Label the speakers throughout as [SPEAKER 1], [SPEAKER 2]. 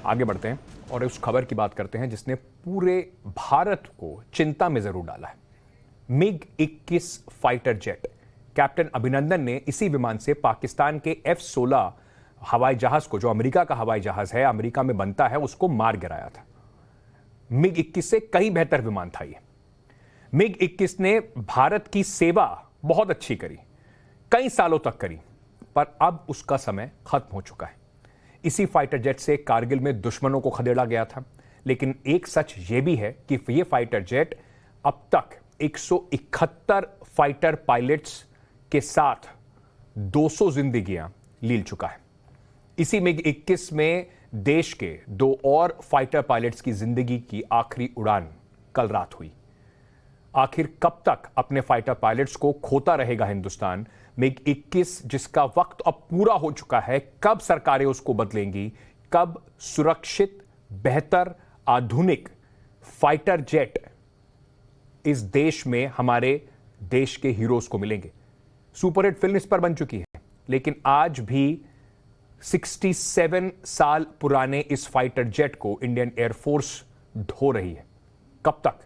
[SPEAKER 1] आगे बढ़ते हैं और उस खबर की बात करते हैं जिसने पूरे भारत को चिंता में जरूर डाला है। MiG-21 fighter jet. कैप्टन अभिनंदन ने इसी विमान से पाकिस्तान के F-16 हवाई जहाज को, जो अमेरिका का हवाई जहाज है, अमेरिका में बनता है, उसको मार गिराया था। MiG-21 से कई बेहतर विमान था ये। MiG-21 ने भारत की सेवा बहुत अच्छी करी, कई सालों तक करी, पर अब उसका समय खत्म हो चुका है। इसी फाइटर जेट से कारगिल में दुश्मनों को खदेड़ा गया था। लेकिन एक सच यह भी है कि यह फाइटर जेट अब तक 171 फाइटर पायलट्स के साथ 200 जिंदगियां लील चुका है। इसी MiG-21 में देश के 2 और फाइटर पायलट्स की जिंदगी की आखिरी उड़ान कल रात हुई। आखिर कब तक अपने फाइटर पायलट्स को खोता रहेगा हिंदुस्तान? MiG-21 जिसका वक्त अब पूरा हो चुका है, कब सरकारें उसको बदलेंगी? कब सुरक्षित, बेहतर, आधुनिक फाइटर जेट इस देश में हमारे देश के हीरोज को मिलेंगे? सुपरहिट फिल्म इस पर बन चुकी है, लेकिन आज भी 67 साल पुराने इस फाइटर जेट को इंडियन एयरफोर्स ढो रही है। कब तक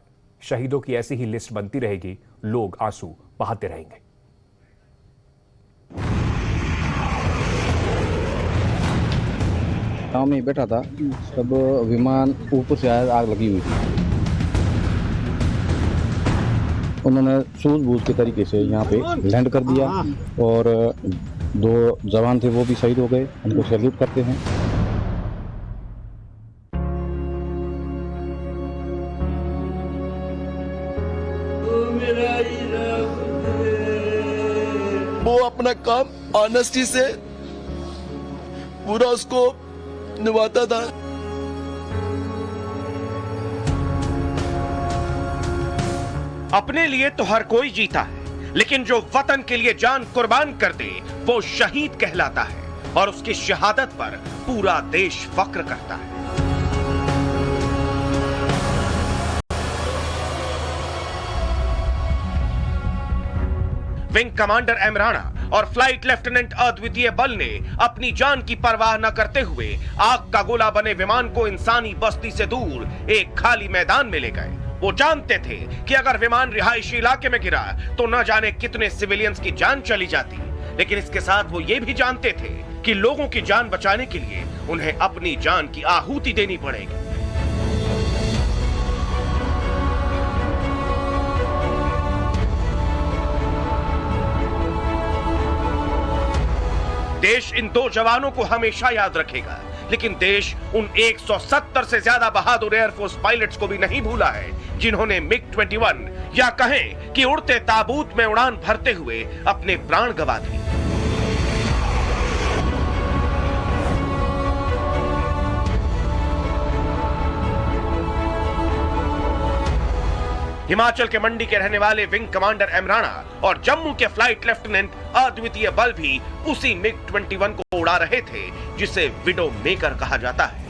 [SPEAKER 1] शहीदों की ऐसी ही लिस्ट बनती रहेगी, लोग आंसू बहाते रहेंगे।
[SPEAKER 2] गाँव में बैठा था तब विमान ऊपर से आया, आग लगी हुई थी। उन्होंने सूझबूझ के तरीके से यहाँ पे लैंड कर दिया और 2 जवान थे वो भी शहीद हो गए। उनको सैल्यूट करते हैं।
[SPEAKER 3] वो अपना काम ऑनेस्टी से पूरा उसको निभाता था।
[SPEAKER 4] अपने लिए तो हर कोई जीता है, लेकिन जो वतन के लिए जान कुर्बान कर दे वो शहीद कहलाता है और उसकी शहादत पर पूरा देश फक्र करता है। विंग कमांडर एम राणा और फ्लाइट लेफ्टिनेंट अद्वितीय बल ने अपनी जान की परवाह न करते हुए आग का गोला बने विमान को इंसानी बस्ती से दूर एक खाली मैदान में ले गए। वो जानते थे कि अगर विमान रिहायशी इलाके में गिरा तो न जाने कितने सिविलियंस की जान चली जाती, लेकिन इसके साथ वो ये भी जानते थे कि लोगों की जान बचाने के लिए उन्हें अपनी जान की आहुति देनी पड़ेगी। देश इन 2 जवानों को हमेशा याद रखेगा, लेकिन देश उन 170 से ज्यादा बहादुर एयरफोर्स पायलट्स को भी नहीं भूला है जिन्होंने MiG-21 या कहें कि उड़ते ताबूत में उड़ान भरते हुए अपने प्राण गंवा दिए। हिमाचल के मंडी के रहने वाले विंग कमांडर एम राणा और जम्मू के फ्लाइट लेफ्टिनेंट अद्वितीय बल भी उसी MiG-21 को उड़ा रहे थे जिसे विडो मेकर कहा जाता है।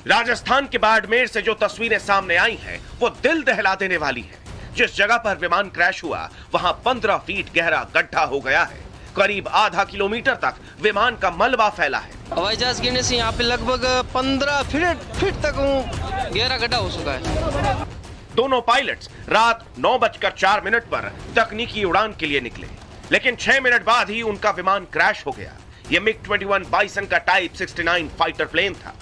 [SPEAKER 4] राजस्थान के बाड़मेर से जो तस्वीरें सामने आई हैं, वो दिल दहला देने वाली हैं। जिस जगह पर विमान क्रैश हुआ वहां 15 फीट गहरा गड्ढा हो गया है। करीब आधा किलोमीटर तक विमान का मलबा फैला है।
[SPEAKER 5] हवाई जहाज गिरने से यहाँ पे लगभग 15 फीट तक गहरा गड्ढा हो चुका है।
[SPEAKER 4] दोनों पायलट्स रात 9:04 पर तकनीकी उड़ान के लिए निकले, लेकिन 6 मिनट बाद ही उनका विमान क्रैश हो गया। यह MiG-21 बाइसन का टाइप 69 फाइटर प्लेन था।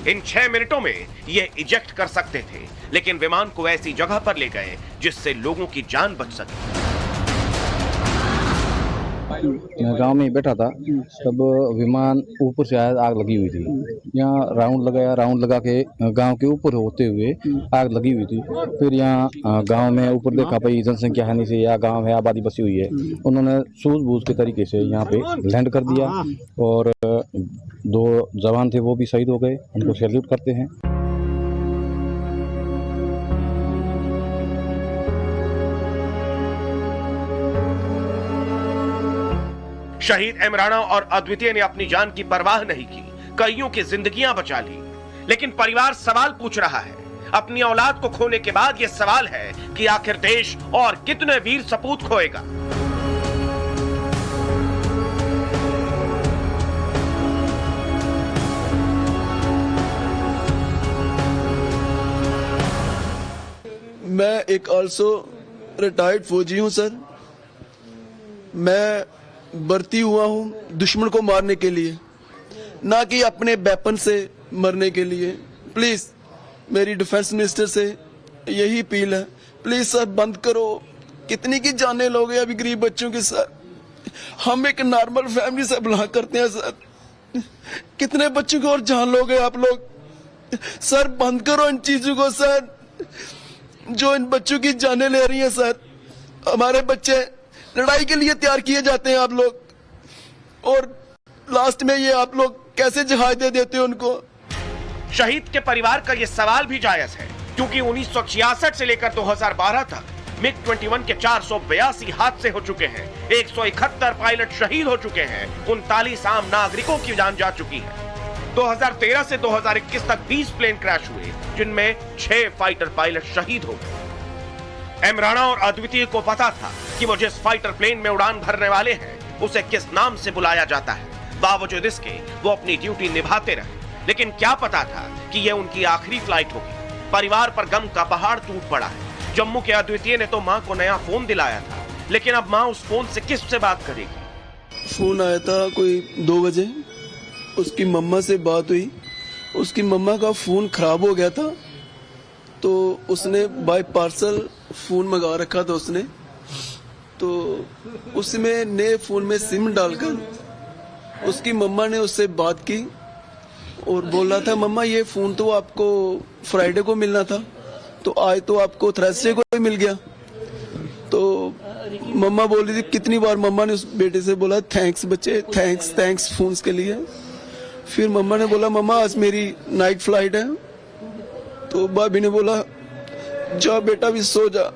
[SPEAKER 4] इन 6 मिनटों में ये इजेक्ट कर सकते थे, लेकिन विमान को ऐसी जगह पर ले गए जिससे लोगों की जान बच सके।
[SPEAKER 2] गांव में बैठा था तब विमान ऊपर से आया, आग लगी हुई थी। यहाँ राउंड लगा के गांव के ऊपर होते हुए आग लगी हुई थी। फिर यहाँ गांव में ऊपर देखा भाई जनसंख्या हानि से या गांव है आबादी बसी हुई है। उन्होंने सूझबूझ के तरीके से यहाँ पे लैंड कर दिया और 2 जवान थे वो भी शहीद हो गए। उनको सैल्यूट करते हैं।
[SPEAKER 4] शहीद एम राणा और अद्वितीय ने अपनी जान की परवाह नहीं की, कईयों की जिंदगियां बचा ली। लेकिन परिवार सवाल पूछ रहा है। अपनी औलाद को खोने के बाद यह सवाल है कि आखिर देश और कितने वीर सपूत खोएगा।
[SPEAKER 3] एक ऑल्सो रिटायर्ड फौजी हूं सर। मैं भर्ती हुआ हूं दुश्मन को मारने के लिए, ना कि अपने वेपन से मरने के लिए। प्लीज मेरी डिफेंस मिनिस्टर से यही अपील है, प्लीज सर बंद करो। कितनी की जाने लोगे अभी गरीब बच्चों के सर। हम एक नॉर्मल फैमिली से बिलोंग करते हैं सर। कितने बच्चों को और जान लोगे आप लोग। सर बंद करो इन चीजों को सर, जो इन बच्चों की जाने ले रही है सर। हमारे बच्चे लड़ाई के लिए तैयार किए जाते हैं आप लोग, और लास्ट में ये आप लोग कैसे जहाज दे देते हो उनको।
[SPEAKER 4] शहीद के परिवार का यह सवाल भी जायज है, क्योंकि 1966 से लेकर 2012 तक मिग 21 के 482 हादसे हो चुके हैं, 171 पायलट शहीद हो चुके हैं, 39 आम नागरिकों की जान जा चुकी है। 2013 से 2021 तक 20 प्लेन क्रैश हुए, जिनमें 6 फाइटर पायलट शहीद हो गए। एम राणा और अद्वितीय को पता था कि वो जिस फाइटर प्लेन में उड़ान भरने वाले हैं उसे किस नाम से बुलाया जाता है। बावजूद इसके वो अपनी ड्यूटी निभाते रहे, लेकिन क्या पता था कि यह उनकी आखिरी फ्लाइट होगी। परिवार पर गम का पहाड़ टूट पड़ा है। जम्मू के अद्वितीय ने तो मां को नया फोन दिलाया था, लेकिन अब मां उस फोन से किससे बात करेगी।
[SPEAKER 3] फोन आया था कोई 2 बजे, उसकी मम्मा से बात हुई। उसकी मम्मा का फोन खराब हो गया था, तो उसने बाय पार्सल फोन मंगा रखा था उसने। तो उसमें नए फोन में सिम डालकर उसकी मम्मा ने उससे बात की और बोला था, मम्मा ये फोन तो आपको फ्राइडे को मिलना था, तो आज तो आपको थर्सडे को ही मिल गया। तो मम्मा बोल रही थी, कितनी बार मम्मा ने उस बेटे से बोला थैंक्स बच्चे, थैंक्स फोन के लिए। फिर मम्मा ने बोला, मम्मा आज मेरी नाइट फ्लाइट है। तो भाभी ने बोला, जा बेटा भी सो जा,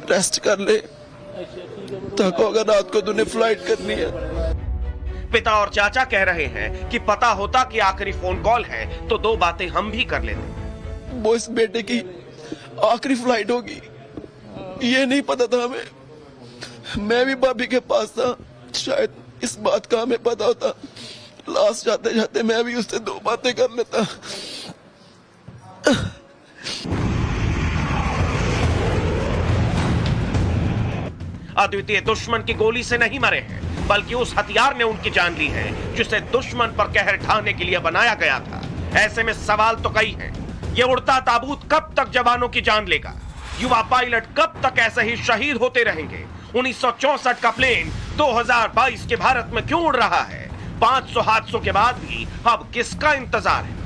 [SPEAKER 3] रेस्ट कर ले, थका होगा रात को तूने फ्लाइट करनी है।
[SPEAKER 4] पिता और चाचा कह रहे हैं कि पता होता कि आखिरी फोन कॉल है तो 2 बातें हम भी कर लेते।
[SPEAKER 3] वो इस बेटे की आखिरी फ्लाइट होगी ये नहीं पता था हमें। मैं भी भाभी के पास था, शायद इस बात का हमें पता होता। लास्ट जाते जाते मैं भी उससे 2 बातें कर लेता।
[SPEAKER 4] अद्वितीय दुश्मन की गोली से नहीं मरे हैं, बल्कि उस हथियार ने उनकी जान ली है जिसे दुश्मन पर कहर ढाने के लिए बनाया गया था। ऐसे में सवाल तो कई हैं। ये उड़ता ताबूत कब तक जवानों की जान लेगा? युवा पायलट कब तक ऐसे ही शहीद होते रहेंगे? 1964 का प्लेन 2022 के भारत में क्यों उड़ रहा है? 500 हादसों के बाद भी अब किसका इंतजार है?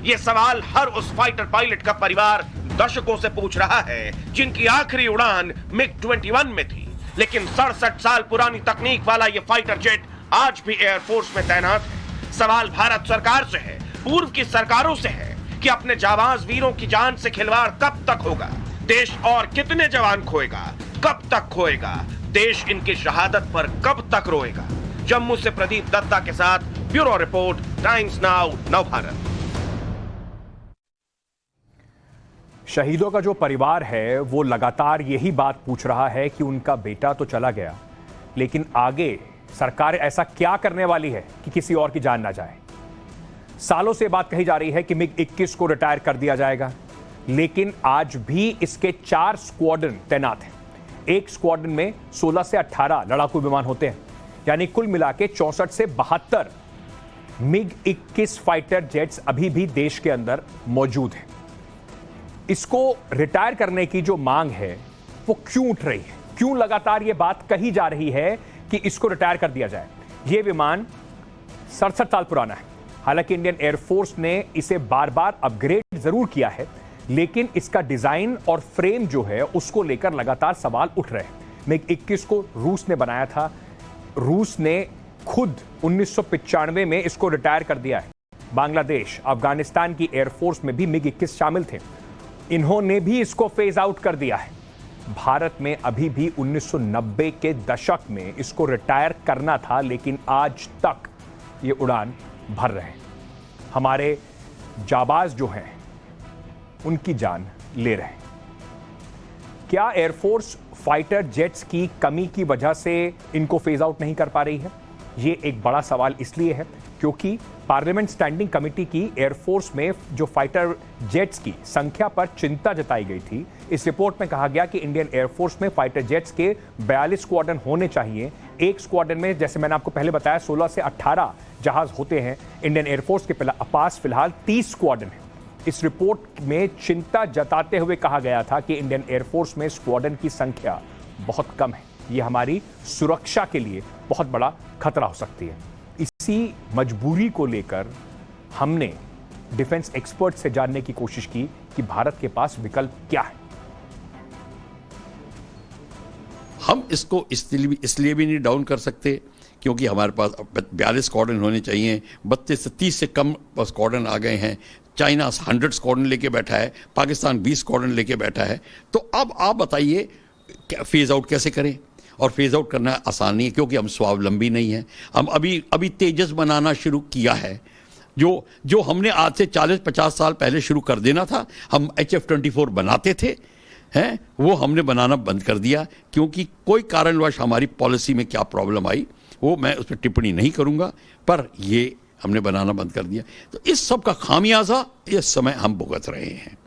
[SPEAKER 4] ये सवाल हर उस फाइटर पायलट का परिवार दशकों से पूछ रहा है, जिनकी आखिरी उड़ान मिग 21 में थी। लेकिन 67 साल पुरानी तकनीक वाला ये फाइटर जेट आज भी एयरफोर्स में तैनात है। सवाल भारत सरकार से है, पूर्व की सरकारों से है कि अपने जाबाज वीरों की जान से खिलवाड़ कब तक होगा? देश और कितने जवान खोएगा? कब तक खोएगा? देश इनकी शहादत पर कब तक रोएगा? जम्मू से प्रदीप दत्ता के साथ bureau report, times now, Navbharat.
[SPEAKER 1] शहीदों का जो परिवार है वो लगातार यही बात पूछ रहा है कि उनका बेटा तो चला गया, लेकिन आगे सरकार ऐसा क्या करने वाली है कि किसी और की जान ना जाए। सालों से बात कही जा रही है कि मिग 21 को रिटायर कर दिया जाएगा, लेकिन आज भी इसके 4 स्क्वाड्रन तैनात हैं। एक स्क्वाड्रन में 16 से 18 लड़ाकू विमान होते हैं, यानी कुल मिला के 64 से 72 मिग 21 फाइटर जेट्स अभी भी देश के अंदर मौजूद हैं। इसको रिटायर करने की जो मांग है वो क्यों उठ रही है? क्यों लगातार ये बात कही जा रही है कि इसको रिटायर कर दिया जाए? ये विमान 67 साल पुराना है। हालांकि इंडियन एयरफोर्स ने इसे बार बार अपग्रेड जरूर किया है, लेकिन इसका डिजाइन और फ्रेम जो है उसको लेकर लगातार सवाल उठ रहे हैं। मिग 21 को रूस ने बनाया था। रूस ने खुद 1995 में इसको रिटायर कर दिया है। बांग्लादेश, अफगानिस्तान की एयरफोर्स में भी मिग 21 शामिल थे, इन्होंने भी इसको फेज आउट कर दिया है। भारत में अभी भी 1990 के दशक में इसको रिटायर करना था, लेकिन आज तक ये उड़ान भर रहे हैं। हमारे जाबाज जो हैं उनकी जान ले रहे हैं। क्या एयरफोर्स फाइटर जेट्स की कमी की वजह से इनको फेज आउट नहीं कर पा रही है? ये एक बड़ा सवाल इसलिए है क्योंकि पार्लियामेंट स्टैंडिंग कमेटी की एयरफोर्स में जो फाइटर जेट्स की संख्या पर चिंता जताई गई थी, इस रिपोर्ट में कहा गया कि इंडियन एयरफोर्स में फाइटर जेट्स के 42 स्क्वाड्रन होने चाहिए। एक स्क्वाड्रन में, जैसे मैंने आपको पहले बताया, 16 से 18 जहाज होते हैं। इंडियन एयरफोर्स के पास फिलहाल 30 स्क्वाड्रन है। इस रिपोर्ट में चिंता जताते हुए कहा गया था कि इंडियन एयरफोर्स में स्क्वाड्रन की संख्या बहुत कम है, यह हमारी सुरक्षा के लिए बहुत बड़ा खतरा हो सकती है। इसी मजबूरी को लेकर हमने डिफेंस एक्सपर्ट से जानने की कोशिश की कि भारत के पास विकल्प क्या है।
[SPEAKER 6] हम इसको इसलिए भी नहीं डाउन कर सकते क्योंकि हमारे पास 42 स्क्वाड्रन होने चाहिए। 32 से 30 से कम स्क्वाड्रन आ गए हैं। चाइना 100 स्क्वाड्रन लेके बैठा है, पाकिस्तान 20 स्क्वाड्रन लेके बैठा है। तो अब आप बताइए फेज आउट कैसे करें? और फेज आउट करना आसान नहीं है क्योंकि हम स्वावलंबी नहीं हैं। हम अभी तेजस बनाना शुरू किया है, जो हमने आज से 40-50 साल पहले शुरू कर देना था। हम HF-24 बनाते थे, हैं, वो हमने बनाना बंद कर दिया क्योंकि कोई कारणवश हमारी पॉलिसी में क्या प्रॉब्लम आई वो मैं उस पर टिप्पणी नहीं करूंगा, पर ये हमने बनाना बंद कर दिया। तो इस सब का खामियाजा इस समय हम भुगत रहे हैं।